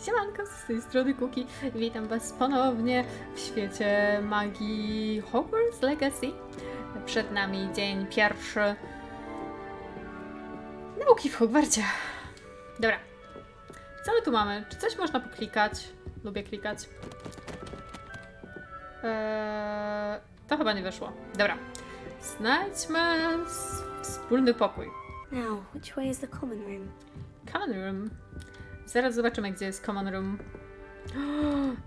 Siemanko, z tej strony Kuki. Witam was ponownie w świecie magii Hogwarts Legacy. Przed nami dzień pierwszy nauki w Hogwarcie. Dobra. Co my tu mamy? Czy coś można poklikać? Lubię klikać. To chyba nie wyszło. Dobra. Znajdźmy wspólny pokój. Now, which way is the common room? Common room. Zaraz zobaczymy, gdzie jest common room.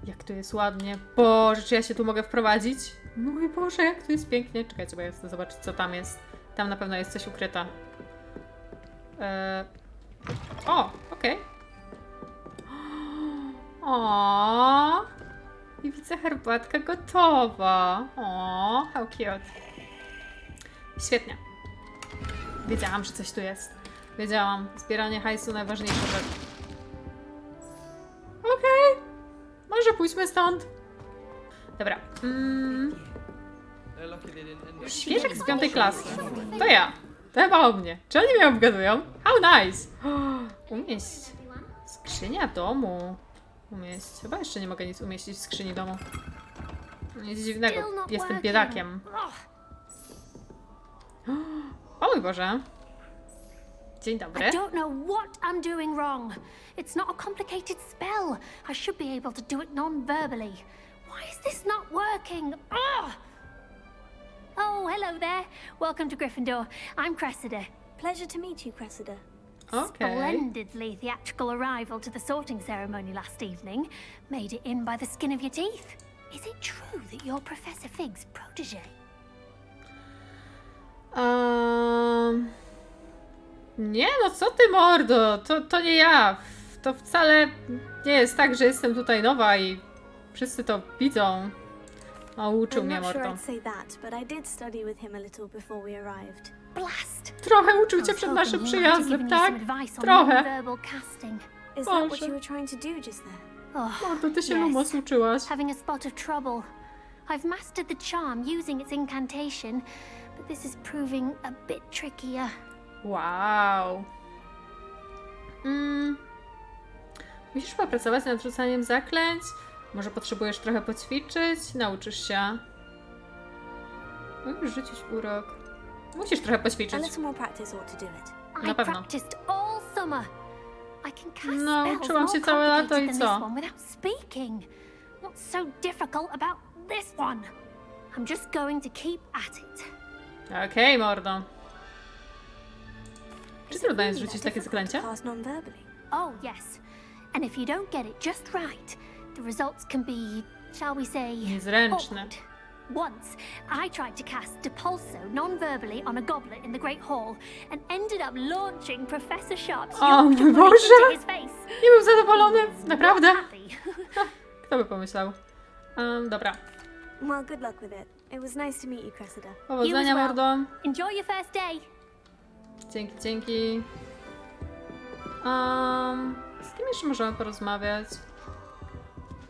Jak tu jest ładnie. Boże, czy ja się tu mogę wprowadzić? Mój Boże, jak tu jest pięknie. Czekajcie, bo ja chcę zobaczyć, co tam jest. Tam na pewno jest coś ukryte. O, okej. O, i widzę herbatka gotowa. O, how cute. Świetnie. Wiedziałam, że coś tu jest. Wiedziałam. Zbieranie hajsu najważniejsza rzecz. Okej. Może pójdźmy stąd. Dobra. Świeżek z 5. klasy. To ja. To chyba o mnie. Czy oni mnie obgadują? How nice. Umieść. Skrzynia domu. Umieść. Chyba jeszcze nie mogę nic umieścić w skrzyni domu. Nic dziwnego. Jestem biedakiem. O mój Boże. Dzień dobry. I don't know what I'm doing wrong. It's not a complicated spell. I should be able to do it non-verbally. Why is this not working? Ugh! Oh, hello there. Welcome to Gryffindor. I'm Cressida. Pleasure to meet you, Cressida. Okay. Splendidly theatrical arrival to the sorting ceremony last evening. Made it in by the skin of your teeth. Is it true that you're Professor Fig's protege? Nie, no co ty, mordo? To nie ja. To wcale nie jest tak, że jestem tutaj nowa i wszyscy to widzą. O, uczył mnie, mordo. Trochę uczył cię przed naszym przyjazdem, tak? Trochę. Boże. Mordo, ty się Lumos uczyłaś. Having a spot of trouble. I've mastered the charm using its incantation, but this is proving a bit trickier. Wow. Musisz popracować nad rzucaniem zaklęć. Może potrzebujesz trochę poćwiczyć. Nauczysz się. Musisz rzucić urok. Musisz trochę poćwiczyć. Na pewno. No, uczyłam się całe lato i co? What's so difficult about this one? I'm just going to keep at it. Okej, mordo. Czy trudno jest rzucić takie zaklęcie? Oh, yes. And if you don't get it just right, the results can be, shall we say, niezręczne. awkward. Once, I tried to cast Depulso non-verbally on a goblet in the Great Hall and ended up launching Professor Sharp's O mój Boże! into his face. Nie był zadowolony, naprawdę? Kto by pomyślał? Dobra. Well, good luck with it. It was nice to meet you, Cressida. Powodzenia, mordo. Enjoy your first day. Dzięki, dzięki. Z kim jeszcze możemy porozmawiać?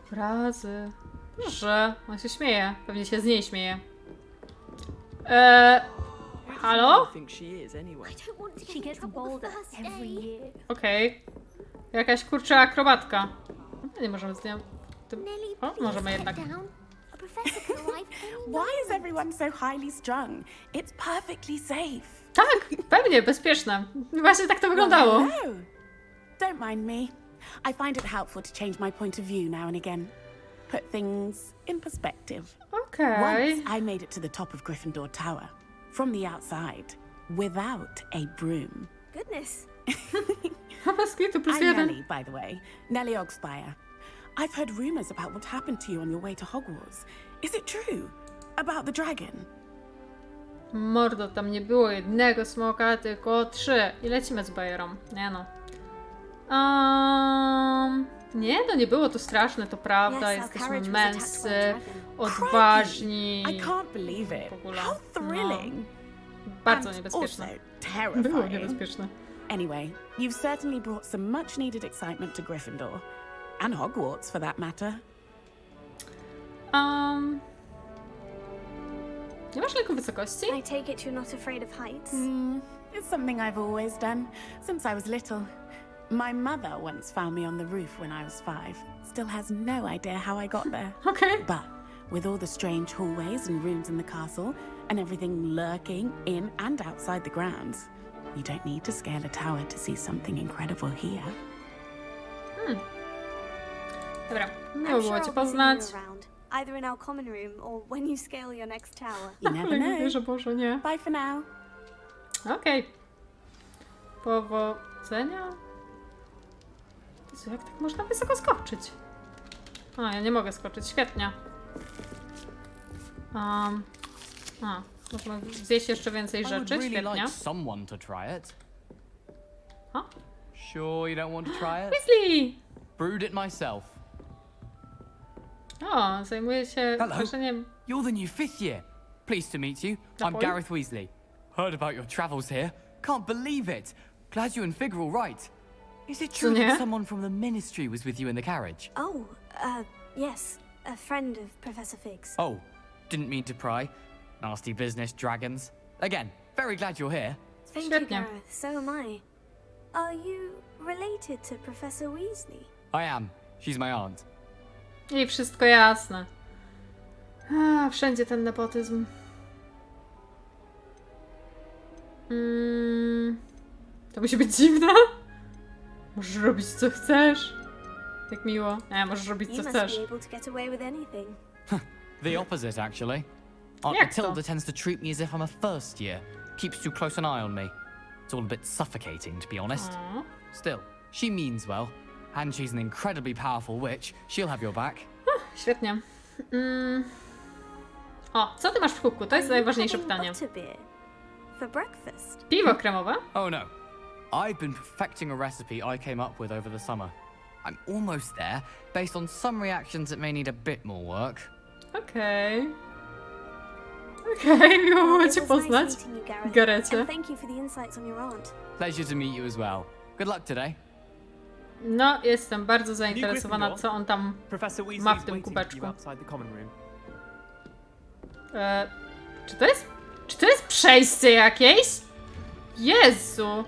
Frazy. Proszę, on się śmieje. Pewnie się z niej śmieje. Halo? She gets bolder every year. Okej. Jakaś kurczę akrobatka. Nie możemy z nią... O, możemy jednak. Why is everyone so highly strung? It's perfectly safe. Tak, pewnie, bezpieczne. Właśnie tak to wyglądało. Hello. Don't mind me. I find it helpful to change my point of view now and again. Put things in perspective. Okej. Once I made it to the top of Gryffindor Tower, from the outside, without a broom. Goodness. +1 plus I'm 1. Nellie, by the way. Nellie Ogspire. I've heard rumors about what happened to you on your way to Hogwarts. Is it true? About the dragon? Mordo, tam nie było jednego smoka, tylko 3. I lecimy z bajerą. Nie no. Nie, to nie było to straszne, to prawda. Jesteśmy męscy, odważni. I can't believe it. W ogóle. How thrilling. Bardzo And niebezpieczne. also Było terrifying. niebezpieczne. Anyway, you've certainly brought some much needed excitement to Gryffindor. And Hogwarts, for that matter. Nie masz lęku wysokości? I take it you're not afraid of heights. It's something I've always done, since I was little. My mother once found me on the roof when I was 5. Still has no idea how I got there. Okej. But with all the strange hallways and rooms in the castle, and everything lurking in and outside the grounds, you don't need to scale a tower to see something incredible here. Dobra, miło I'm było sure cię I'll be seeing poznać. you around, either in our common room or when you scale your next tower. You never Ale nie know. wierzę, Boże, nie. Bye for now. Okej. Powodzenia? Jezu, jak tak można wysoko skoczyć? A, ja nie mogę skoczyć, świetnie. Można zjeść jeszcze więcej I would rzeczy, really świetnie. like someone to try it. O, Sure you don't want to try it? Weasley! Brewed it myself. O, zajmuje się Hello. tworzeniem... You're the new 5th year. Pleased to meet you. I'm Ahoy. Gareth Weasley. Heard about your travels here. Can't believe it. Glad you and Fig are all right. Is it true Nie? that someone from the ministry was with you in the carriage? Oh, yes. A friend of Professor Fig's. Oh, didn't mean to pry. Nasty business, dragons. Again, very glad you're here. Thank you, Świetnie. Gareth. So am I. Are you related to Professor Weasley? I am. She's my aunt. I wszystko jasne. A, wszędzie ten nepotyzm. To musi być dziwne. Możesz robić co chcesz. Jak miło. Nie, możesz robić You co must chcesz. be able to get away with anything. The opposite, actually. Aunt Jak to? Matilda tends to treat me as if I'm a first year. Keeps too close an eye on me. It's all a bit suffocating, to be honest. O, Still, she means well. And she's an incredibly powerful witch. She'll have your back. świetnie. O, co ty masz w kubku? To jest Are you najważniejsze having pytanie. butterbeer for breakfast? Piwo kremowe? Oh no. I've been perfecting a recipe I came up with over the summer. I'm almost there, based on some reactions that may need a bit more work. Okej. Okej, miło było It cię was poznać. nice meeting you, Gareth. Garecie. And thank you for the insights on your aunt. Pleasure to meet you as well. Good luck today. No, jestem bardzo zainteresowana, Gryffindor. co on tam... Professor Weasley Ma w is tym waiting for kubeczku. you outside the common room. Czy to jest... Czy to jest przejście jakieś? Jezu!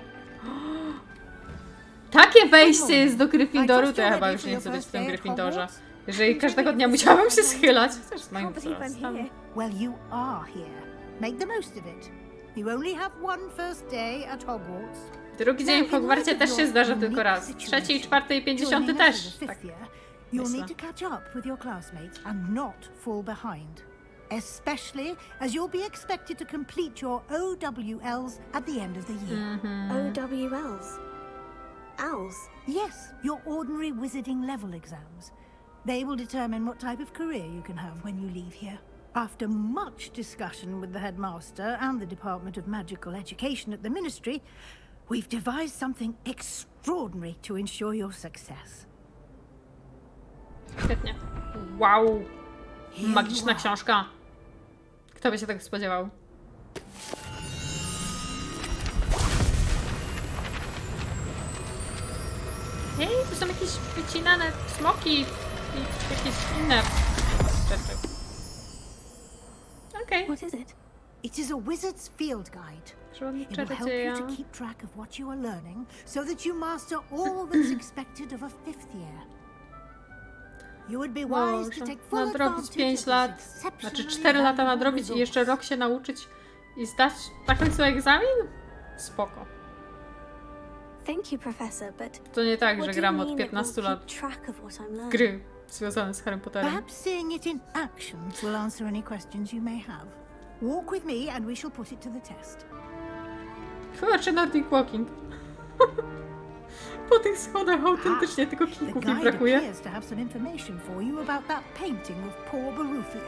Takie wejście jest do Gryffindoru, to ja chyba już nie chcę być w tym Gryffindorze. Jeżeli każdego dnia musiałabym się schylać, chociaż z moim Can't believe I'm wzrostem. here. Well, you are here. Make the most of it. You only have one first day at Hogwarts. Drugi dzień w Hogwarcie też się zdarza tylko raz. Trzeci, czwarty i 50 Joining us też. as a Tak. fifth year, you'll myślę. need to catch up with your classmates and not fall behind. Especially as you'll be expected to complete your OWLs at the end of the year. OWLs. Owls. Yes, your ordinary wizarding level exams. They will determine what type of career you can have when you leave here. After much discussion with the headmaster and the Department of Magical Education at the Ministry, we've devised something extraordinary to ensure your success. Świetnie. Wow! Here you Magiczna are. książka. Kto by się tego spodziewał? Hej, tu są jakieś wycinane smoki i jakieś inne rzeczy. Okej. What is it? It is a wizard's field guide. Przewodnik It will help you czarodzieja. to keep track of what you are learning so that you master all that's expected of a fifth year. You would be wise to Boże, take full nadrobić advantage 5 of lat, this znaczy exceptionally 4 lata valuable nadrobić i jeszcze resource. rok się nauczyć i zdać na końcu egzamin? Spoko. Thank you, Professor, but To nie tak, what że do you gram mean od it will 15 lat keep track of what I'm learning? gry związane z Harry Potterem. Perhaps seeing it in action will answer any questions you may have. Walk with me and we shall put it to the test. Chyba czy Nordic Walking. Po tych schodach autentycznie tylko The kilków mi guide brakuje. appears to have some information for you about that painting of poor Barufio.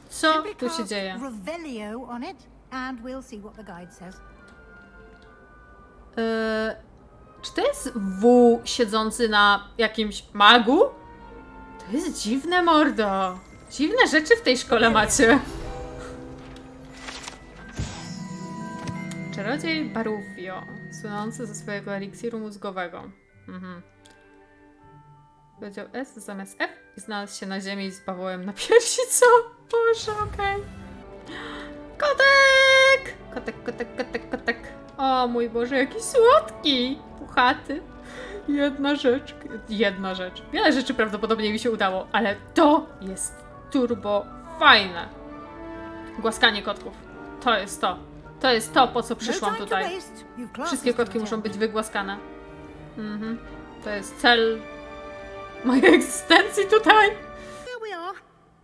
Co Simply tu się cast dzieje? Revelio on it and we'll see what the guide says. Czy to jest W siedzący na jakimś magu? To jest dziwne, mordo. Dziwne rzeczy w tej szkole macie. Czarodziej Barufio, słynący ze swojego eliksiru mózgowego. Powiedział S zamiast F i znalazł się na ziemi z bawołem na piersi. Co? Boże, okej. Kotek! Kotek, kotek, kotek, kotek. O mój Boże, jaki słodki! Puchaty. Jedna rzecz. Wiele rzeczy prawdopodobnie mi się udało, ale to jest turbo fajne. Głaskanie kotków. To jest to. To jest to, po co przyszłam tutaj. Wszystkie kotki muszą być wygłaskane. To jest cel mojej egzystencji tutaj. Here we are.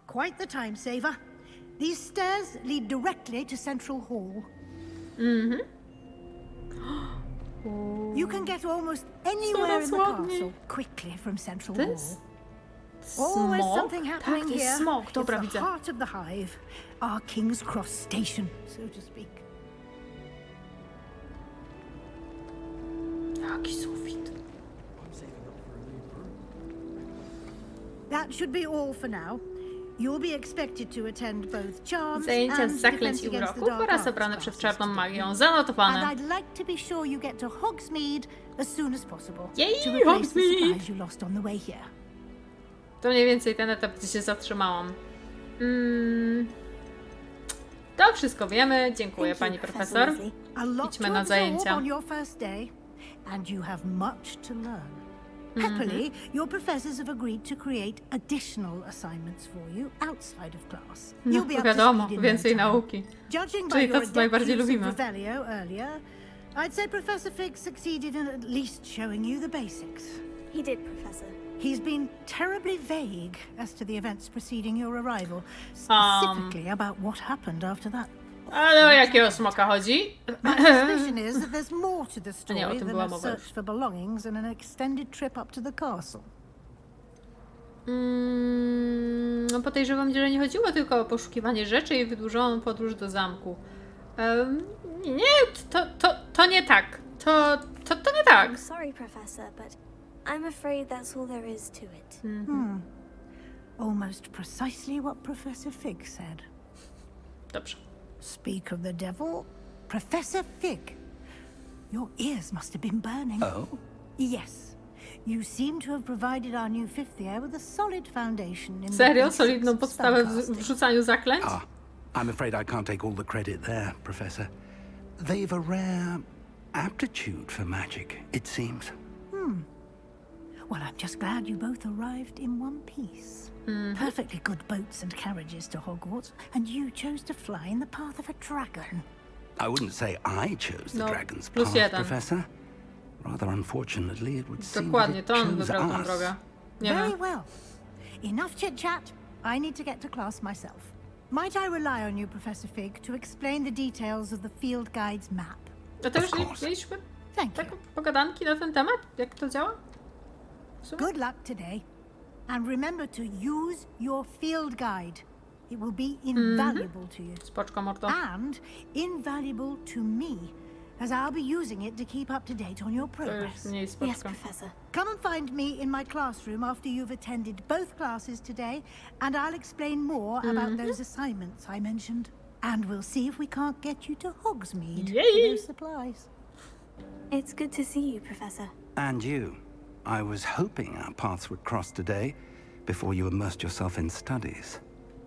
Quite the time saver. These stairs lead directly to Central Hall. You can get almost anywhere in the castle quickly from Central Hall. Always Smok? something Tak, happening to jest here. smok. Dobra, It's the widzę. heart of the hive, our King's Cross station, so to speak. Jaki sufit. That should be all for now. You'll be expected to attend both charms Zajęcia z and zaklęć defense i against the uroków dark oraz arts obrane przed classes czarną today. magią. And Zanotowane. I'd like to be sure you get to Hogsmeade as soon as possible Yay, to replace the Hogsmeade! supplies you lost on the way here. To mniej więcej ten etap, gdzie się zatrzymałam. To wszystko wiemy. Dziękuję, Thank you, pani Professor profesor. Weasley. A lot Idźmy to na absorb zajęcia. on your first day, and you have much to learn. Happily, your professors have agreed to create additional assignments for you outside of class. No, You'll be up to wiadomo, speed in więcej no time. nauki. Judging by Czyli to, your co najbardziej adept use lubimy. of Revelio earlier, I'd say Professor Fig succeeded in at least showing you the basics. He did, Professor. He's been terribly vague as to the events preceding your arrival, specifically about what happened after that. Ale o jakiego smoka chodzi? My suspicion is that there's more to the story Nie, o tym than była a mowa już. search for belongings and an extended trip up to the castle. No podejrzewam, że nie chodziło tylko o poszukiwanie rzeczy i wydłużoną podróż do zamku. Nie, to nie tak. To nie tak. I'm sorry, Professor, but I'm afraid that's all there is to it. Almost precisely what Professor Fig said. Dobrze. Speak of the devil, Professor Fig. Your ears must have been burning. Oh? Yes. You seem to have provided our new fifth year with a solid foundation in the Serio? basics Solidną of podstawę w spellcasting. wrzucaniu zaklęć? I'm afraid I can't take all the credit there, Professor. They've a rare aptitude for magic, it seems. Well, I'm just glad you both arrived in one piece. Perfectly good boats and carriages to Hogwarts, and you chose to fly in the path of a dragon. I wouldn't say I chose the No, dragon's plus path, jeden. Professor. Rather unfortunately, it would seem that Dokładnie, it to on chose wybrał tą us. drogę. Nie Very wiem. well. Enough chit-chat. I need to get to class myself. Might I rely on you, Professor Fig, to explain the details of the field guide's map? A to już Of course. mieliśmy Thank you. taką pogadanki na ten temat? Jak to działa? W sumie? Good luck today. And remember to use your field guide. It will be invaluable to you. Spoczko, mordo. And invaluable to me, as I'll be using it to keep up to date on your To już progress. mniej Yes, spoczko. Professor. Come and find me in my classroom after you've attended both classes today, and I'll explain more about those assignments I mentioned. And we'll see if we can't get you to Hogsmeade Yay! for those supplies. It's good to see you, Professor. And you. I was hoping our paths would cross today before you immersed yourself in studies.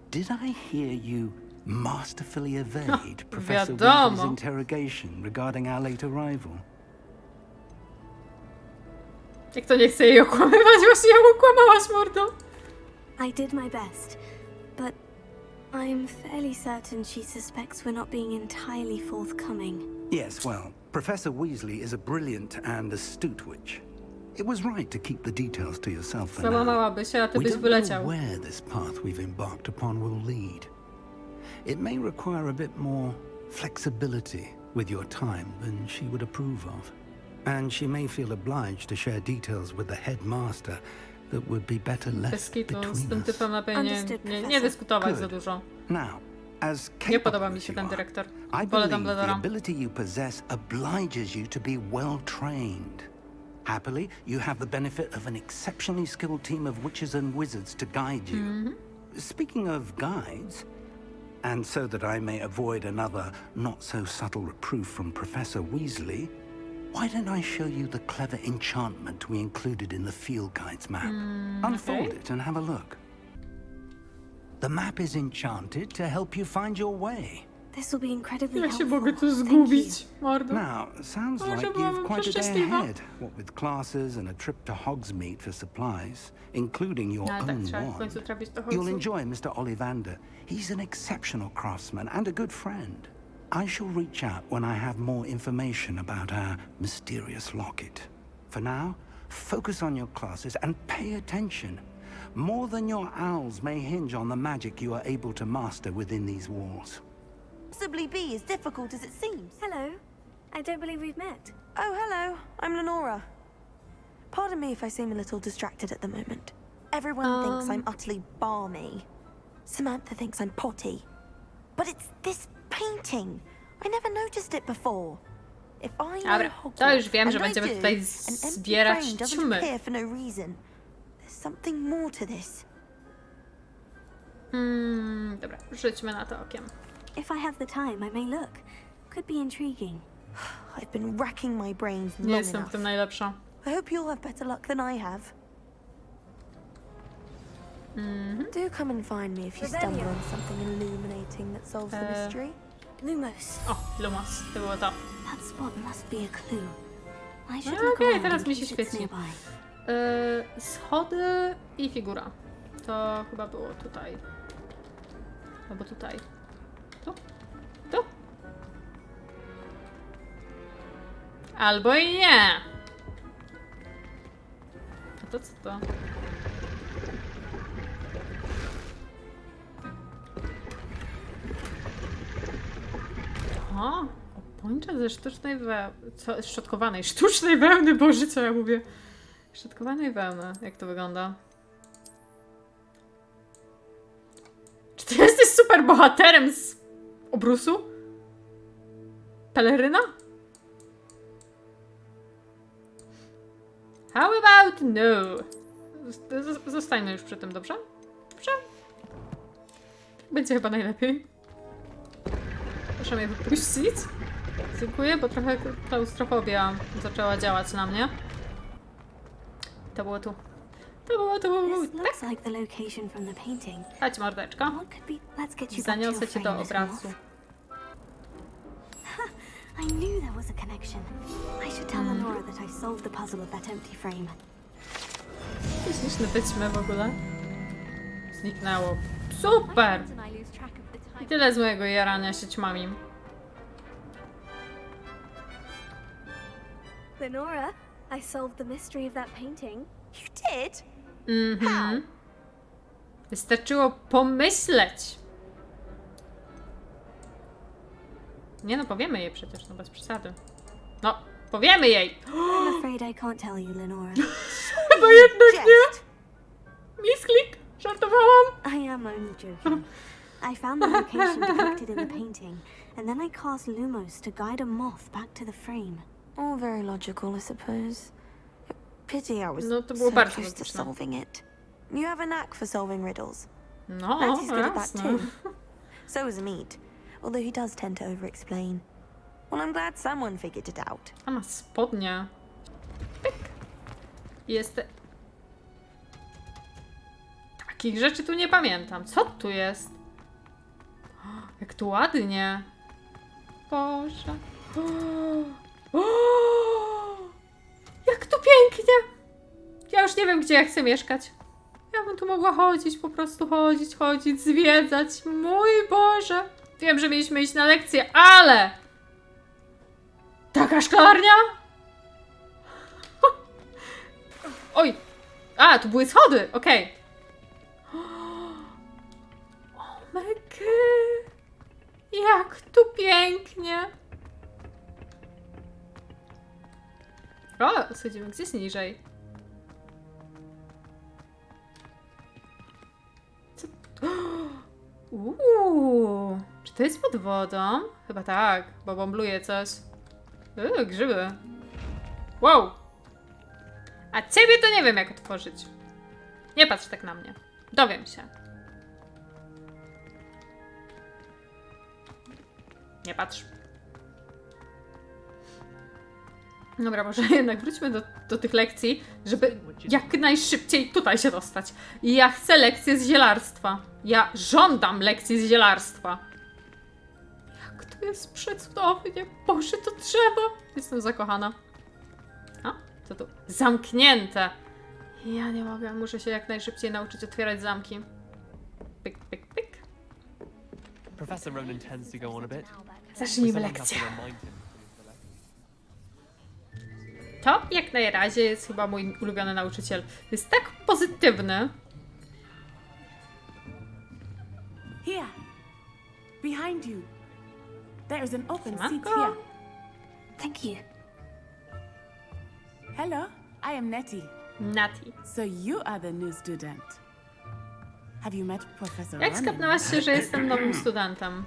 Did I hear you masterfully evade Professor wiadomo. Weasley's interrogation regarding our late arrival? Jak to nie chcę jej okłamywać, właśnie ją okłamałaś, mordo. I did my best, but I'm fairly certain she suspects we're not being entirely forthcoming. Yes, well, Professor Weasley is a brilliant and astute witch. It was right to keep the details to yourself for now. Załamałaby się, a ty We byś don't know wyleciał. where this path we've embarked upon will lead. It may require a bit more flexibility with your time than she would approve of. And she may feel obliged to share details with the headmaster that would be better Bez left kitu, z between tym us. typem na pewno Understood, nie professor. dyskutować za Good. dużo. Now, as Nie capable podoba mi as się you ten are, dyrektor. I Wolę believe the Dumbledora. ability you possess obliges you to be well trained. Happily, you have the benefit of an exceptionally skilled team of witches and wizards to guide you. Speaking of guides, and so that I may avoid another not so subtle reproof from Professor Weasley, why don't I show you the clever enchantment we included in the field guide's map? Unfold okay. it and have a look. The map is enchanted to help you find your way. This will be incredibly Ja się helpful. mogę tu Thank you. zgubić, mordo. Now, sounds Może like byłam you've quite a day przeszczęśliwa. ahead. What with classes and a trip to Hogsmeade for supplies, including your No, ale tak, own trzeba w wand. końcu trafić do You'll Hogwartu. enjoy Mr. Ollivander. He's an exceptional craftsman and a good friend. I shall reach out when I have more information about our mysterious locket. For now, focus on your classes and pay attention. More than your owls may hinge on the magic you are able to master within these walls. Possibly be as difficult as it seems. Hello. I don't believe we've met. Oh, hello. I'm Lenora. Pardon me if I seem a little distracted at the moment. Everyone thinks I'm utterly balmy. Samantha thinks I'm potty. But it's this painting. I never noticed it before. If I know Dobra, Hogwarts, to już wiem, że and I będziemy do, tutaj an empty zbierać frame doesn't ćmy. appear for no reason. There's something more to this. Dobra, rzućmy na to okiem. If I have the time, I may look. Could be intriguing. I've been racking my brains Nie long jestem w enough. tym najlepsza. I hope you'll have better luck than I have. Do come and find me if you stumble on something illuminating that solves the mystery. Lumos. O, Lumos, to było to. That spot must be a clue. I should No, look okej, around teraz in mi się case it's świeci. nearby. Schody i figura. To chyba było tutaj. Albo tutaj. Tu? Tu? Albo i nie! A to co to? O, opończa ze sztucznej wełny. Co? Szczotkowanej. Sztucznej wełny, Boże, co ja mówię? Szczotkowanej wełny. Jak to wygląda? Czy ty jesteś super bohaterem z obrusu? Peleryna? How about no? Zostańmy już przy tym, dobrze? Dobrze? Będzie chyba najlepiej. Proszę mnie wypuścić. Dziękuję, bo trochę klaustrofobia zaczęła działać na mnie. To było tu. To było tu. This looks like the location from the painting. Chodź, mordeczko. What could be? Let's get you back to Zaniosę your cię do frame, Miss Moth. obrazu. I knew there was a connection. I should tell Lenora that I solved the puzzle of that empty frame. Śliczne te ćmy w ogóle. Zniknęło. Super! I tyle z mojego jarania się ćmami. Lenora, I solved the mystery of that painting. You did? Mhm. Wystarczyło pomyśleć. Nie no, powiemy jej przecież, no bez przesady. No, powiemy jej! I'm afraid I can't tell you, Lenora. Chyba jednak nie! Jest. Misklik! Żartowałam! I am only joking. I found the location depicted in the painting, and then I cast Lumos to guide a moth back to the frame. All very logical, I suppose. Pity I was No, to było so bardzo close to logiczne. solving it. You have a knack for solving riddles. No, Matthew's good at that jasne. too. So is Meat, although he does tend to over-explain. Well, I'm glad someone figured it out. A ma spodnie. Pyk. Jest... Takich rzeczy tu nie pamiętam. Co tu jest? O, jak tu ładnie. Boże. O, jak tu pięknie. Ja już nie wiem, gdzie ja chcę mieszkać. Ja bym tu mogła chodzić, po prostu chodzić, zwiedzać. Mój Boże. Wiem, że mieliśmy iść na lekcję, ale... Taka szklarnia? Oj! A, tu były schody, okej. O my god! Jak tu pięknie! O, schodzimy gdzieś niżej. Co? Czy to jest pod wodą? Chyba tak, bo bąbluje coś. Grzyby. Wow! A ciebie to nie wiem, jak otworzyć. Nie patrz tak na mnie. Dowiem się. Nie patrz. Dobra, może jednak wróćmy do tych lekcji, żeby jak najszybciej tutaj się dostać. I ja chcę lekcję z zielarstwa. Ja żądam lekcji z zielarstwa. To jest przecudownie. Boże, to drzewo. Jestem zakochana. A? Co tu? Zamknięte. Ja nie mogę. Muszę się jak najszybciej nauczyć otwierać zamki. Pyk, pyk, pyk. Professor Ronan tends to go on a bit. Zacznijmy lekcję. To jak na razie jest chyba mój ulubiony nauczyciel. Jest tak pozytywny. Here, behind you. There is an open seat Siemanko. here. Thank you. Hello, I am Nettie. Nati. So you are the new student. Have you met Professor Jak Ronan? skapnęłaś się, że jestem nowym studentem?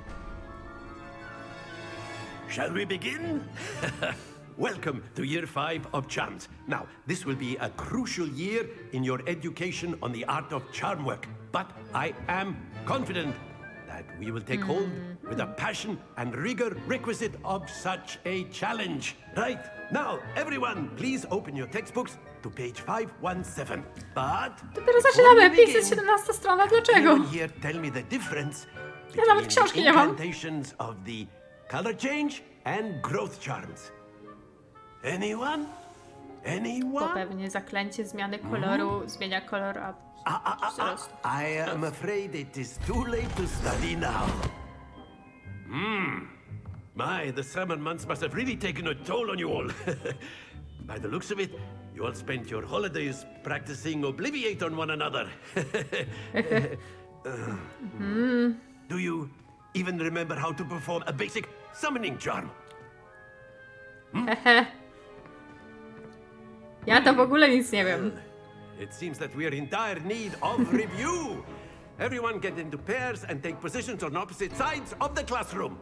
Shall we begin? Welcome to Year 5 of Charms. Now, this will be a crucial year in your education on the art of charm work. But I am confident that we will take hold with the passion and rigor requisite of such a challenge. Right, now, everyone, please open your textbooks to page 517. But Dopiero before zaczynamy, we begin, 517 strona, dlaczego? anyone here tell me the difference Ja nawet between książki nie mam. incantations of the color change and growth charms? Anyone? To Anyone? pewnie zaklęcie zmiany koloru zmienia kolor, a wzrost. I am afraid it is too late to study now. My, the summer months must have really taken a toll on you all. By the looks of it, you all spent your holidays practicing Obliviate on one another. Do you even remember how to perform a basic summoning charm? Hehe. Ja to w ogóle nic nie wiem. It seems that we are in dire need of review. Everyone get into pairs and take positions on opposite sides of the classroom.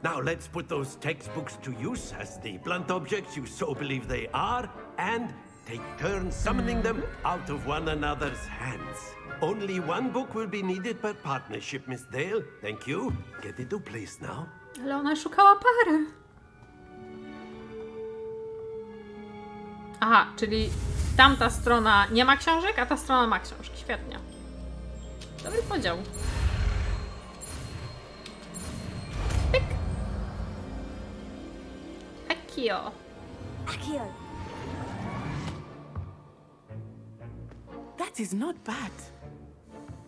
Now let's put those textbooks to use as the blunt objects you so believe they are, and take turns summoning them out of one another's hands. Only one book will be needed per partnership, Miss Dale. Thank you. Get into place now. Ale ona szukała pary. Aha, czyli tamta strona nie ma książek, a ta strona ma książki. Świetnie. Dobry podział. Pyk. Akio. Akio. That is not bad.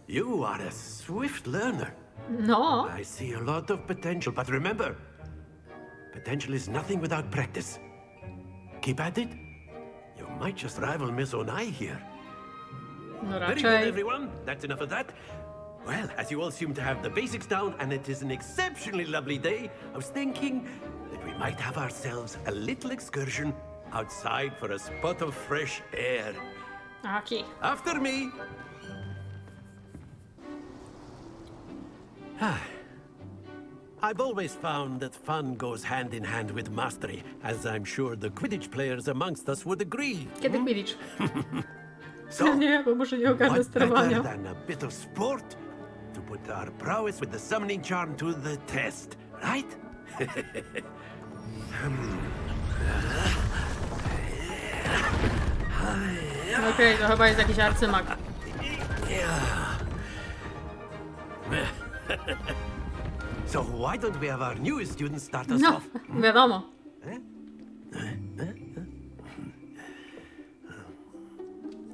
You are a swift learner. No. I see a lot of potential, but remember, potential is nothing without practice. Keep at it. You might just rival Miss Onai here. No Very good, raczej. everyone. That's enough of that. Well, as you all seem to have the basics down, and it is an exceptionally lovely day, I was thinking that we might have ourselves a little excursion outside for a spot of fresh air. Aki. After me. I've always found that fun goes hand in hand with mastery, as I'm sure the Quidditch players amongst us would agree. Kiedy Quidditch? So, Nie, bo może nie ogarnę what better sterowania. than a bit of sport to put our prowess with the summoning charm to the test, right? Okej, to chyba jest jakiś arcymag. So why don't we have our newest student start us No, off? wiadomo.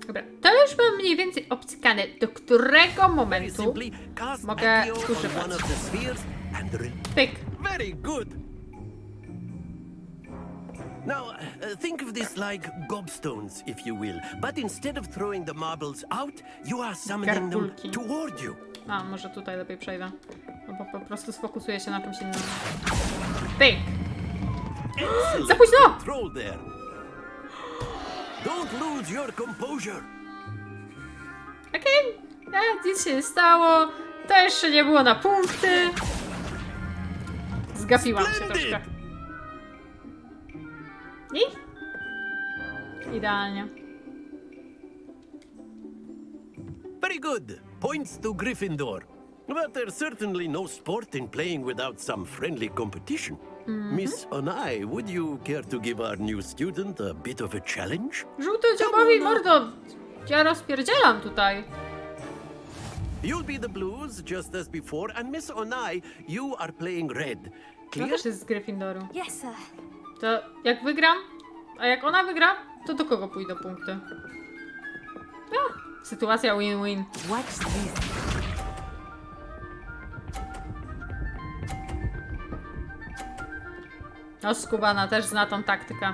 Dobra, to już mam mniej więcej obcykane, do którego Very momentu simply, cast mogę Accio on używać. one of the spheres and Pyk. very good. Now, think of this like gobstones, if you will. But instead of throwing the marbles out, you are summoning them Gargulki. toward you. A, może tutaj lepiej przejdę. No bo po prostu sfokusuję się na czymś innym. Pyk. Excellent Za późno! control there. Don't lose your composure. Okej. Nic się nie stało. To jeszcze nie było na punkty. Zgapiłam się Splendid. troszkę. I? Idealnie. Very good. Points to Gryffindor. But there's certainly no sport in playing without some friendly competition. Miss Onai, would you care to give our new student a bit of a challenge? Żółtodziobowi mordo! Ja rozpierdzielam tutaj. You'll be the blues, just as before, and Miss Onai, you are playing red. Ona Clear? też jest z Gryffindoru. Yes, sir. To jak wygram, a jak ona wygra, to do kogo pójdą punkty? Sytuacja win-win. Watch this. No, skubana też zna tą taktykę.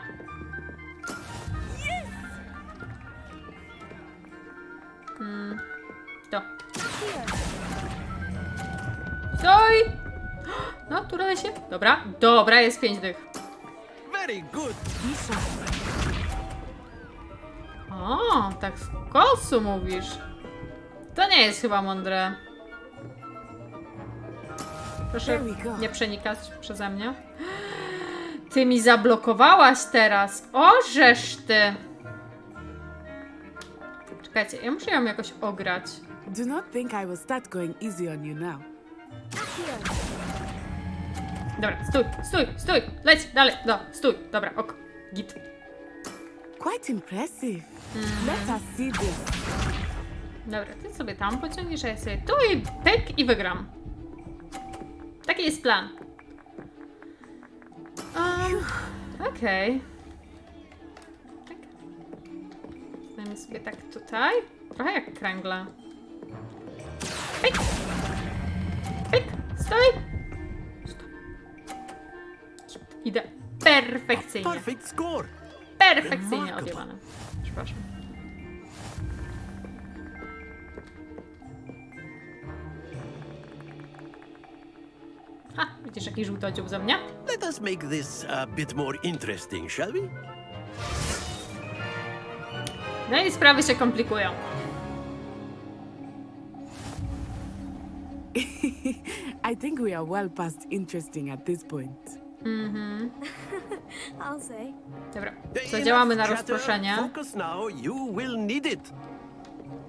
To. Stoj! No, turele się. Dobra, dobra, jest 5 dych. Very good. O, tak w końcu mówisz. To nie jest chyba mądre. Proszę nie przenikać przeze mnie. Ty mi zablokowałaś teraz. O, żeż ty. Czekajcie, ja muszę ją jakoś ograć. Do not think I will start going easy on you now. Dobra, stój, leć dalej, no, stój, dobra, ok, git. Quite impressive. Let us see this. Dobra, ty sobie tam pociągniesz, a ja sobie tu i pyk i wygram. Taki jest plan. Okej. Tak. Zdajmy sobie tak tutaj. Trochę jak kręgle. Pyk! Pyk! Stoj! Idę perfekcyjnie. Perfect score. Perfekcyjnie odjebane. Przepraszam. Ha, widzisz jaki żółtodziób ze mnie? Let us make this a bit more interesting, shall we? No i sprawy się komplikują. I think we are well past interesting at this point. I'll say. Dobra, zadziałamy na Enough chatter. rozproszenie. Focus now, you will need it.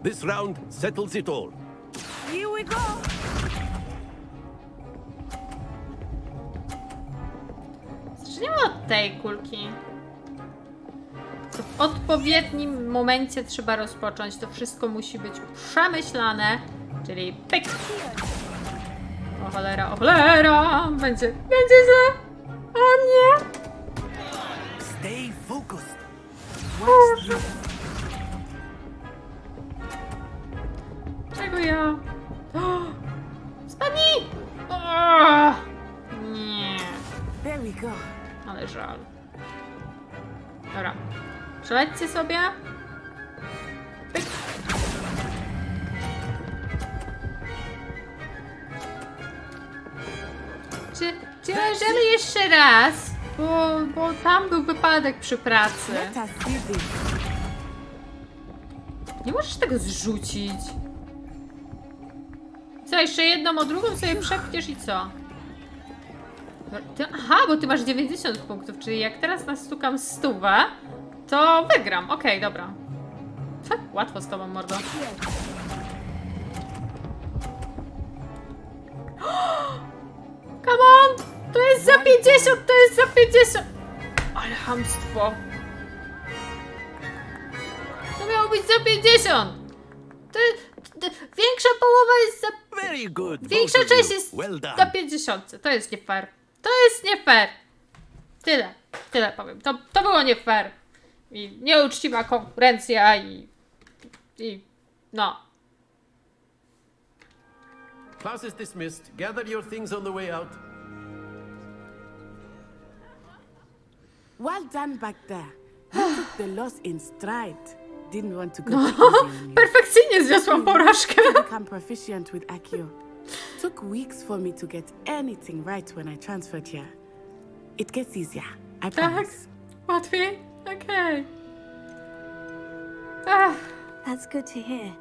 This round settles it all. Here we go! Zaczniemy od tej kulki. To w odpowiednim momencie trzeba rozpocząć. To wszystko musi być przemyślane. Czyli pyk. O cholera, o cholera. Będzie źle. O nie. Stay focused. Czego ja? Spadnij! O! Nie. There we go. Ale żal. Dobra. Przelećcie sobie. Pyk. Czy możemy jeszcze raz? Bo tam był wypadek przy pracy. Let us see this. Nie możesz tego zrzucić. Co, jeszcze jedną o drugą sobie przepchniesz i co? Aha, bo ty masz 90 punktów, czyli jak teraz nastukam 100, to wygram. Okej, dobra. Łatwo z tobą, mordo. Come on! To jest za 50, to jest za 50! Ale chamstwo. To miało być za 50! Większa połowa jest za... Very good. Większa both of część you. jest Well done. za 50. To jest nie fair. To jest nie fair. Tyle powiem. To było nie fair. I nieuczciwa konkurencja i no. Class is dismissed. Gather your things on the way out. Well done back there. You took the loss in stride. Didn't want to go too easy on you. Perfekcyjnie zniosłam porażkę. Become proficient with Accio. Took weeks for me to get anything right when I transferred here. It gets easier, I Tak, promise. łatwiej? Okej. That's good to hear.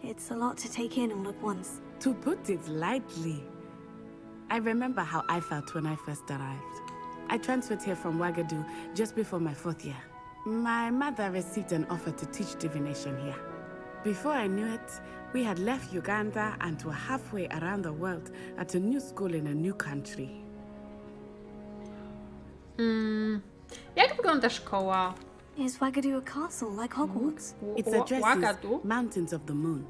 It's a lot to take in all at once. To put it lightly, I remember how I felt when I first arrived. I transferred here from Wagadu just before my 4th year. My mother received an offer to teach divination here. Before I knew it, we had left Uganda and were halfway around the world at a new school in a new country. Jak wygląda szkoła? Is Wagadu a castle like Hogwarts? Its address is Wagadu? Mountains of the Moon.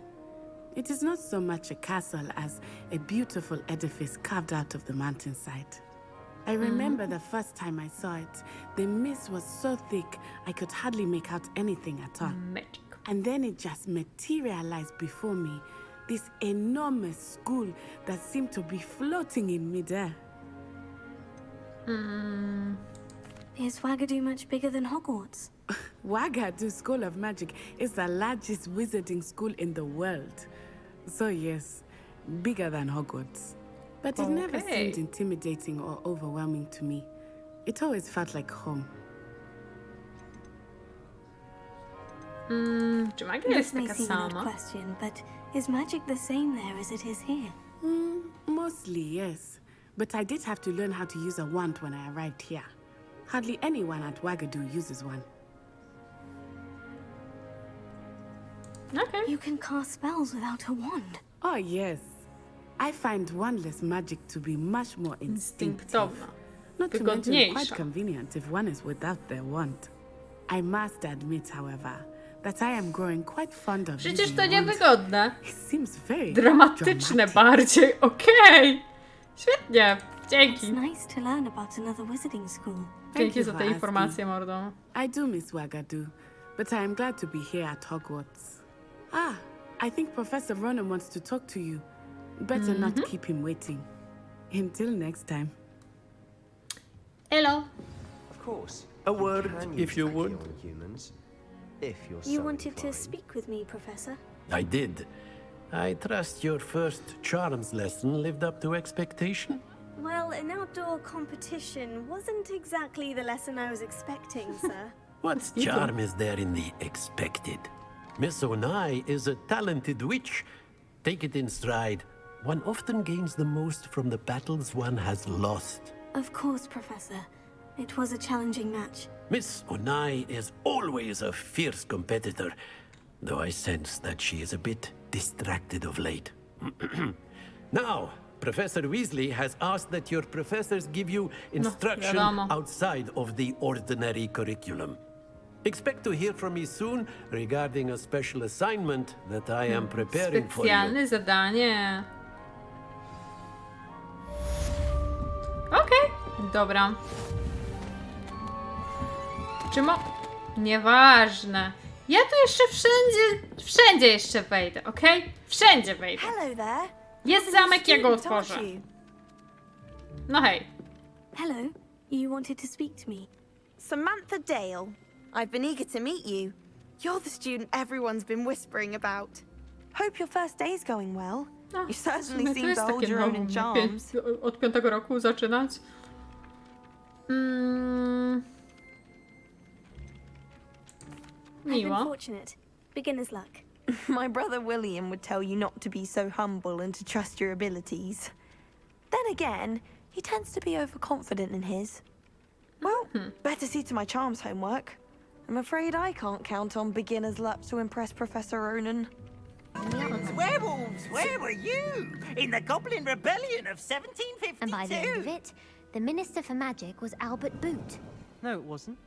It is not so much a castle as a beautiful edifice carved out of the mountainside. I remember the first time I saw it, the mist was so thick I could hardly make out anything at all. Magic. And then it just materialized before me, this enormous school that seemed to be floating in midair. Is Wingardium much bigger than Hogwarts? Wingardium School of Magic is the largest wizarding school in the world. So yes, bigger than Hogwarts. But it never seemed intimidating or overwhelming to me. It always felt like home. Czy magia jest This may taka seem an odd sama? question, but is magic the same there as it is here? Mostly, yes. But I did have to learn how to use a wand when I arrived here. Hardly anyone at Wingardium uses one. Okay. You can cast spells without a wand. Oh, yes. I find wandless magic to be much more instinctive. Instynktowna. Not to mention quite Wygodniejsza. convenient if one is without their wand. I must admit, however, that I am growing quite fond of Przecież using to wand. niewygodne. It seems very Dramatyczne dramatic. bardziej. Okej. Świetnie. It's Dzięki. nice to learn about another wizarding school. Thank Dzięki you za for te asking. informacje, mordo. I do miss Wingardium, but I am glad to be here at Hogwarts. I think Professor Ronan wants to talk to you. Better not keep him waiting. Until next time. Elo. Of course. A word, if you would. Humans, if you're You so wanted to inclined. speak with me, Professor? I did. I trust your first charms lesson lived up to expectation. Well, an outdoor competition wasn't exactly the lesson I was expecting, sir. What charm is there in the expected? Miss Onai is a talented witch. Take it in stride. One often gains the most from the battles one has lost. Of course, Professor. It was a challenging match. Miss Onai is always a fierce competitor, though I sense that she is a bit distracted of late. Now, Professor Weasley has asked that your professors give you instruction wiadomo. outside of the ordinary curriculum. Expect to hear from me soon regarding a special assignment that I am preparing for you. Specjalne zadanie. Okej. Dobra. Czy Nieważne. Ja tu jeszcze wszędzie jeszcze wejdę, okej? Wszędzie wejdę. Hello there. Jest zamek, ja go Student, aren't otworzę. you? No hej. Hello. You wanted to speak to me. Samantha Dale. I've been eager to meet you. You're the student everyone's been whispering about. Hope your first day's going well. No, You w sumie certainly to seem jest to hold takie your own nowe, in charms. od 5 roku zaczynać. I've been Miło. fortunate. Beginner's luck. My brother William would tell you not to be so humble and to trust your abilities. Then again, he tends to be overconfident in his. Well, better see to my charms homework. I'm afraid I can't count on beginner's luck to impress Professor Ronan. Werewolves, where were you? In the Goblin Rebellion of 1752? And by the end of it, the Minister for Magic was Albert Boot. No, it wasn't.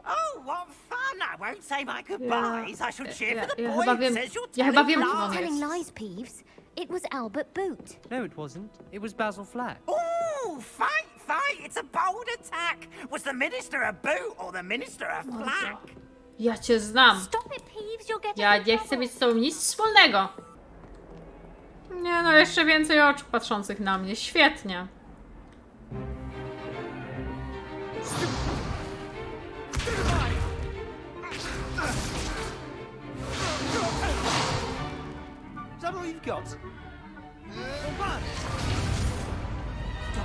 Oh, what fun! I won't say my goodbyes. I shall cheer for the boy chyba who wiem, says you're ja chyba telling wiem, kim on lies. Telling jest. lies, Peeves. It was Albert Boot. No, it wasn't. It was Basil Flack. Ooh, fight, fight! It's a bold attack. Was the Minister a boot or the Minister a flack? Ja cię znam. Stop it, Peeves. You'll get Ja us in nie chcę trouble. mieć z tobą nic wspólnego. Nie no, jeszcze więcej oczu patrzących na mnie. Świetnie. Is that all you've got?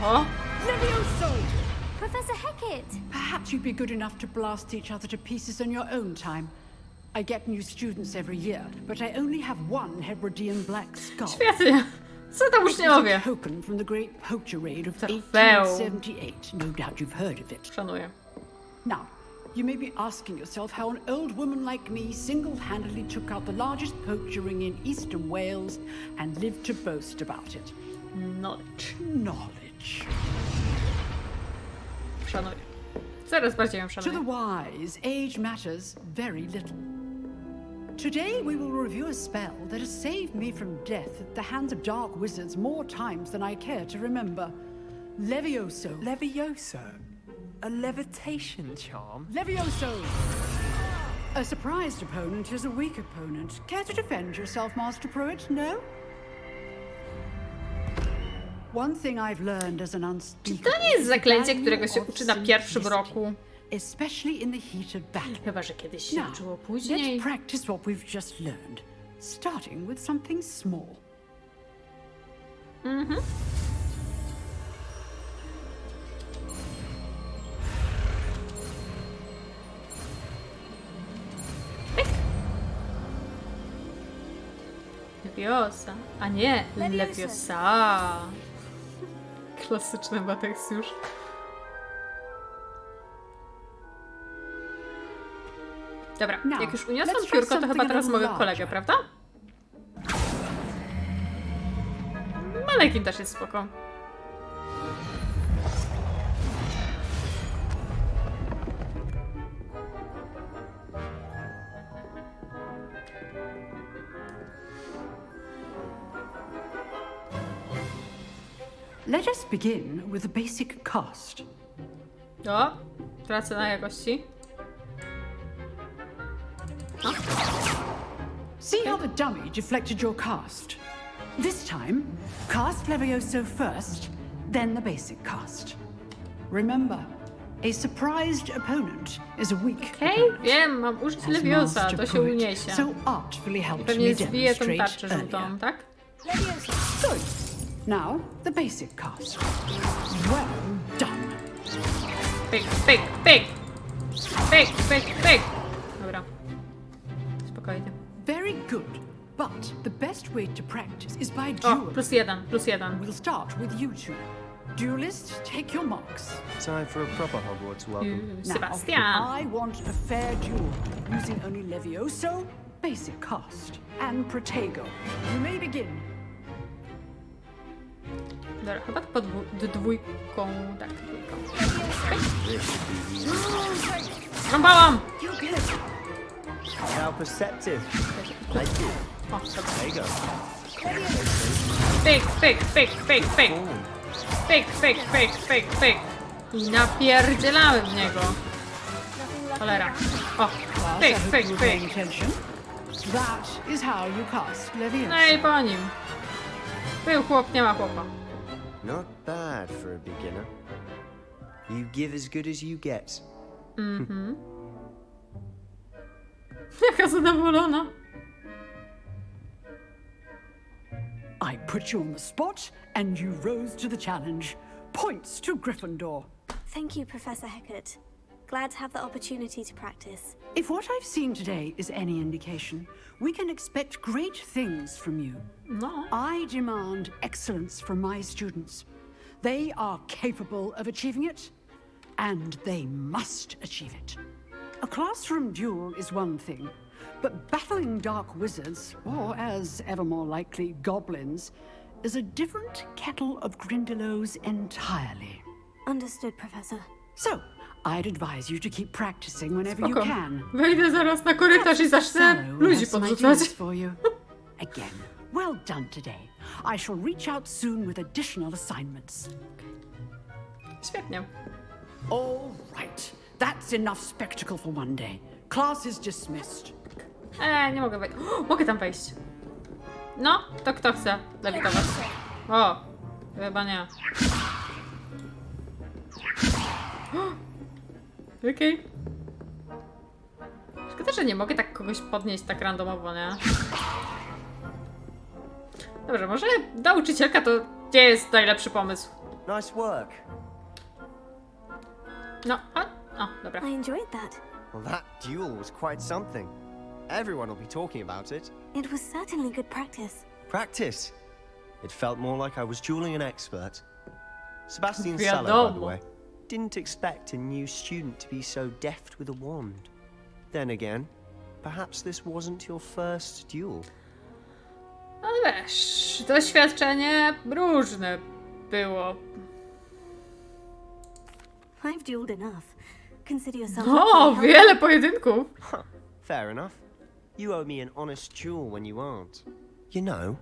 Oho. LevioosAaaa! Professor Hecat. Perhaps you'd be good enough to blast each other to pieces on your own time. I get new students every year, but I only have one Hebridean black skull. Świetnie. Co tam It's a uczniowie? token from the great poacher raid of Zachwytów. 1878. No doubt you've heard of it. Szanuję. Now, you may be asking yourself how an old woman like me single-handedly took out the largest poacher ring in eastern Wales and lived to boast about it. Knowledge. Knowledge. Szanuję. Coraz bardziej ją To the szanuję. wise, age matters very little. Today we will review a spell that has saved me from death at the hands of dark wizards more times than I care to remember. LevioosAaaa. LevioosAaaa? A levitation charm? LevioosAaaa! A surprised opponent is a weak opponent. Care to defend yourself, Master Pruitt? No? One thing I've learned as an Czy unspeakable to nie jest zaklęcie, którego się uczy na pierwszym roku? Especially in the heat of battle. Chyba, że kiedyś się Now, uczyło później. let's practice what we've just learned, starting with something small. Leviosa. A nie, LevioosAaaa. Klasyczny Batex już. Dobra, jak już uniosłam piórko, to chyba teraz mogę kolegę, prawda? Malekin też jest spoko. Let us begin with the basic cast. O, tracę na jakości. See how the dummy deflected your cast? This time, cast LevioosAaaa first, then the basic cast. Remember, a surprised opponent is a weak opponent. Wiem, mam użyć Leviosa, to się uniesie. So artfully helped Pewnie me zbiję tą demonstrate tarczę żółtą, earlier. tak? Good. Now, the basic cast. Well done. Pyk, pyk, pyk! Pyk, pyk, pyk! Dobra. Spokojnie. Very good. But the best way to practice is by O, duel. +1, +1. We'll start with you two. Duelists, take your marks. Time for a proper Hogwarts welcome. Now, Sebastian. I want a fair duel, using only LevioosAaaa, basic cast, and Protego. You may begin. Dobra, chyba pod dwójką, tak, dwójką. Rąbałam! How perceptive. Thank you. O, dobra. There you go. Pyk, pyk, pyk, pyk, pyk. Pyk, pyk, pyk, pyk, pyk. I napierdzielamy w niego. Cholera. O, pyk, pyk, pyk. That is how you cast No LevioosAaaa. i po nim. Był chłop, nie ma chłopa. Not bad for a beginner. You give as good as you get. Jaka zadowolona. I put you on the spot, and you rose to the challenge. Points to Gryffindor. Thank you, Professor Hecat. Glad to have the opportunity to practice. If what I've seen today is any indication, we can expect great things from you. No. I demand excellence from my students. They are capable of achieving it, and they must achieve it. A classroom duel is one thing, but battling dark wizards, or as ever more likely, goblins, is a different kettle of Grindylows entirely. Understood, Professor. So, I'd advise you to keep practicing whenever you Spoko. can. Wejdę zaraz na korytarz i zacznę Fellow will ludzi have some podrzucać. ideas for you. Again, well done today. I shall reach out soon with additional assignments. Świetnie. All right, that's enough spectacle for one day. Class is dismissed. Nie mogę wejść. O, mogę tam wejść. No, to kto chce lewitować? O, chyba nie. Okej. Szkoda, że nie mogę tak kogoś podnieść tak randomowo, nie? Dobrze, może nauczycielka to nie jest najlepszy pomysł. Nice work. No, o, dobra. I enjoyed that. Well, that duel was quite something. Everyone will be talking about it. It was certainly good practice. Practice. It felt more like I was dueling an expert. Sebastian Wiadomo. Sallow, by the way. Didn't expect a new student to be so deft with a wand. Then again, perhaps this wasn't your first duel. No wiesz, doświadczenie różne było. I've dueled enough. Consider yourself O, lucky. wiele pojedynków. Fair enough. You owe me an honest duel when you aren't. You know,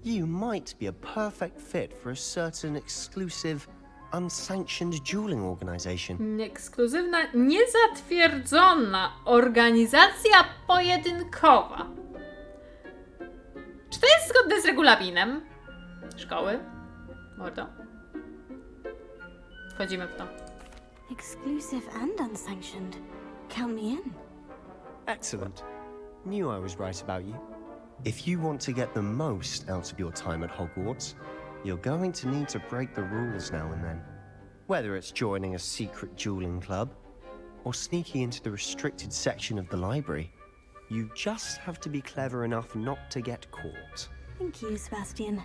you might be a perfect fit for a certain exclusive, unsanctioned dueling organization. Ekskluzywna, niezatwierdzona organizacja pojedynkowa. Czy to jest zgodne z regulaminem szkoły? Mordo. Wchodzimy w to. Exclusive and unsanctioned. Count me in. Excellent. Knew I was right about you. If you want to get the most out of your time at Hogwarts, you're going to need to break the rules now and then. Whether it's joining a secret dueling club, or sneaking into the restricted section of the library, you just have to be clever enough not to get caught. Thank you, Sebastian.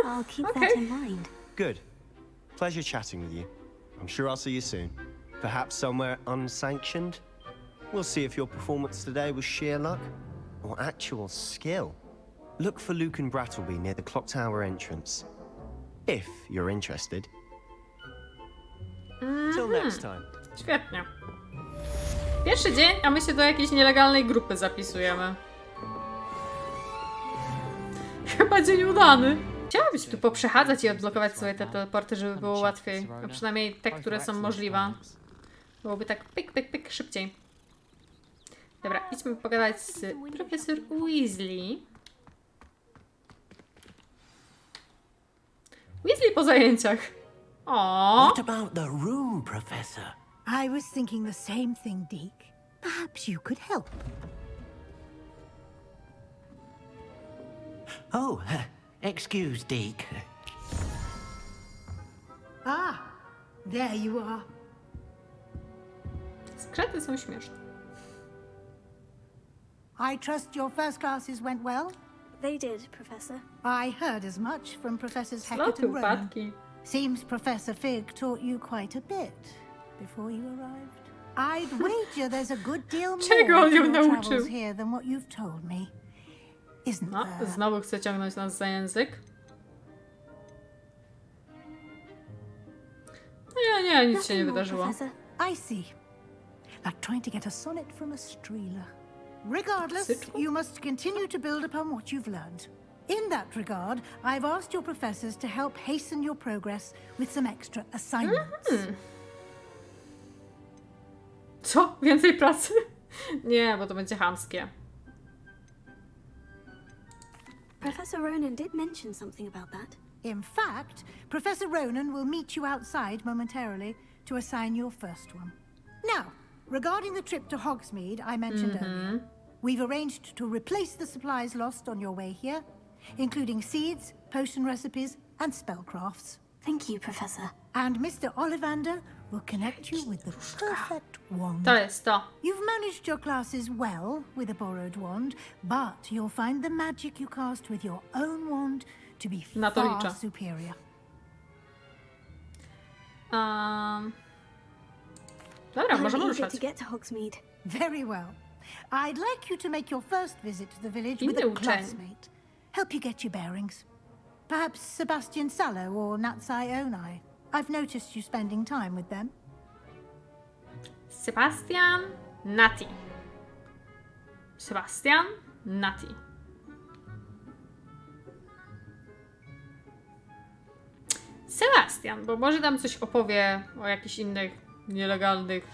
I'll keep that in mind. Good. Pleasure chatting with you. I'm sure I'll see you soon. Perhaps somewhere unsanctioned? We'll see if your performance today was sheer luck or actual skill. Look for Luke and Brattleby near the clock tower entrance. If you're interested. Till next time. Świetnie. Pierwszy dzień, a my się do jakiejś nielegalnej grupy zapisujemy. Chyba dzień udany. Chciałabym się tu poprzechadzać i odblokować sobie te teleporty, żeby było łatwiej. A przynajmniej te, które są możliwe. Byłoby tak pyk, pyk, pyk szybciej. Dobra, idźmy pogadać z profesor Weasley. Weasley po zajęciach. Aww. What about the room, Professor? I was thinking the same thing, Deke. Perhaps you could help. Oh, excuse, Deke. Ah, there you are. Skrety są śmieszne. I trust your first classes went well? They did, Professor. I heard as much from Professors Hecat Sloty and Ronan. upadki. Seems Professor Fig taught you quite a bit before you arrived. I'd wager there's a good deal more Czego on to ją your nauczył? travels here than what you've told me. Isn't No, there? znowu chce ciągnąć nas za język. Nie, nic się nie wydarzyło. Professor. I see. Like trying to get a sonnet from a streeler. Regardless, Sytru? you must continue to build upon what you've learned. In that regard, I've asked your professors to help hasten your progress with some extra assignments. Co? Więcej pracy? Nie, bo to będzie chamskie. Professor Ronan did mention something about that. In fact, Professor Ronan will meet you outside momentarily to assign your first one. Now, regarding the trip to Hogsmeade I mentioned earlier, we've arranged to replace the supplies lost on your way here, including seeds, potion recipes, and spellcrafts. Thank you, Professor. And Mr. Ollivander will connect you with the perfect wand. To jest to. You've managed your classes well with a borrowed wand, but you'll find the magic you cast with your own wand to be Na to far liczę. superior. Dobra, I'm możemy eager ruszać. to get to Hogsmeade. Very well. I'd like you to make your first visit to the village with Inny a uczeń. classmate. Help you get your bearings. Perhaps Sebastian Sallow or Natsai Onai. I've noticed you spending time with them. Sebastian, Nati. Sebastian, Nati. Sebastian, bo może tam coś opowie o jakichś innych nielegalnych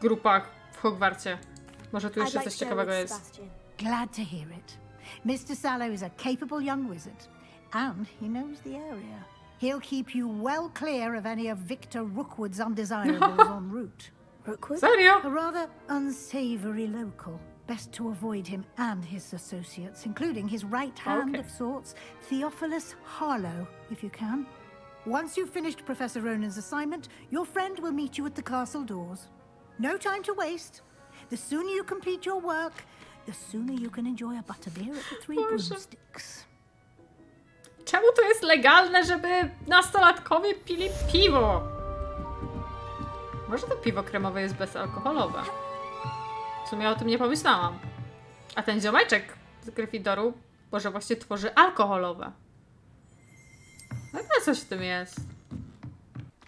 grupach w Hogwarcie. Może tu jeszcze coś ciekawego jest. Glad to hear it. Mr. Sallow is a capable young wizard, and he knows the area. He'll keep you well clear of any of Victor Rookwood's undesirables en route. Rookwood? Serio? A rather unsavory local. Best to avoid him and his associates, including his right hand Okay. of sorts, Theophilus Harlow, if you can. Once you've finished Professor Ronan's assignment, your friend will meet you at the castle doors. No time to waste. The sooner you complete your work, the sooner you can enjoy a butterbeer at the Three Broomsticks. Czemu to jest legalne, żeby nastolatkowie pili piwo? Może to piwo kremowe jest bezalkoholowe? W sumie o tym nie pomyślałam. A ten ziomeczek z Gryffindoru może właśnie tworzy alkoholowe. No to coś w tym jest.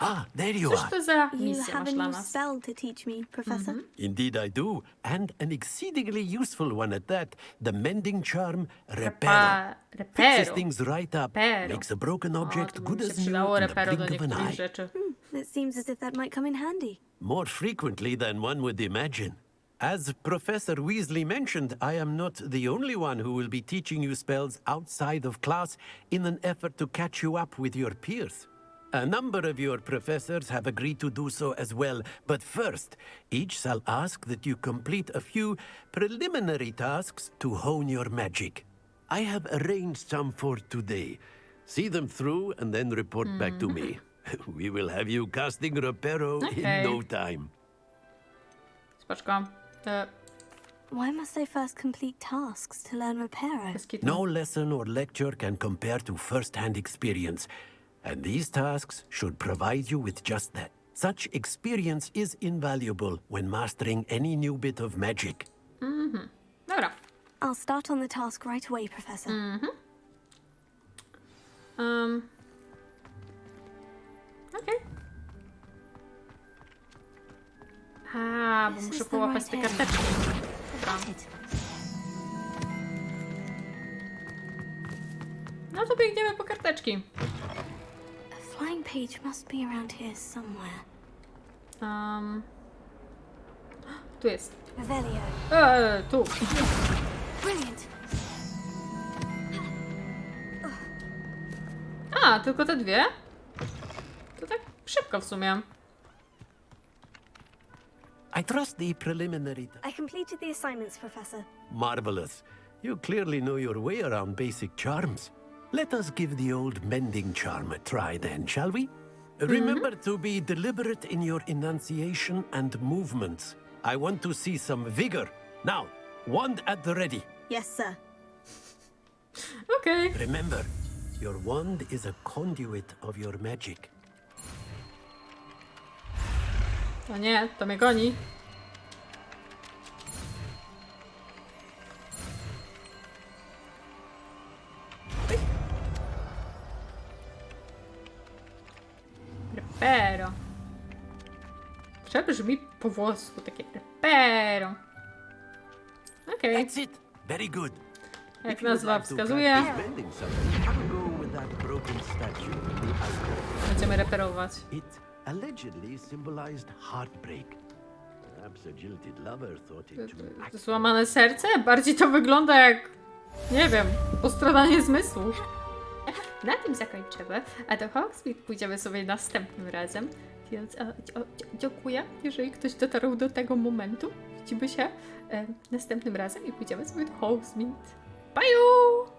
Ah, there you Cóż are. to za You misja have masz a dla new nas? spell to teach me, Professor? Indeed I do, and an exceedingly useful one at that. The mending charm, Reparo. Fixes Repero. things right up, Repero. makes a broken O, object to by good mi się as new przydało in the repero do blink of an niektórych eye. rzeczy. It seems as if that might come in handy. More frequently than one would imagine. As Professor Weasley mentioned, I am not the only one who will be teaching you spells outside of class in an effort to catch you up with your peers. A number of your professors have agreed to do so as well, but first, each shall ask that you complete a few preliminary tasks to hone your magic. I have arranged some for today. See them through and then report back to me. We will have you casting Reparo Okay. in no time. Spoczko. Why must I first complete tasks to learn Reparo? Bez kitu. No lesson or lecture can compare to first-hand experience, and these tasks should provide you with just that. Such experience is invaluable when mastering any new bit of magic. Dobra. I'll start on the task right away, Professor. Okej. A, bo This muszę is the połapać right te hand. karteczki. Dobra. No to biegniemy po karteczki. A flying page must be around here somewhere. Tu jest. Revelio. Tu. Brilliant. A, tylko te dwie? To tak szybko w sumie. I trust the preliminary... I completed the assignments, Professor. Marvelous. You clearly know your way around basic charms. Let us give the old mending charm a try then, shall we? Remember to be deliberate in your enunciation and movements. I want to see some vigor. Now, wand at the ready. Yes, sir. Okej. Remember, your wand is a conduit of your magic. O nie, to mnie goni. Repero. Brzmi po włosku takie repero. Okej. That's it. Very good. Jak If you would nazwa like to wskazuje, practice mending something, have a go with that broken statue in the alcove. będziemy reperować. It allegedly symbolized heartbreak. Perhaps a jilted lover thought it too Złamane serce? Bardziej to wygląda jak, nie wiem, postradanie zmysłów. Na tym zakończymy, a do Hogsmeade pójdziemy sobie następnym razem. Więc dziękuję, jeżeli ktoś dotarł do tego momentu. Widzimy się następnym razem i pójdziemy sobie do Hogsmeade. Bye!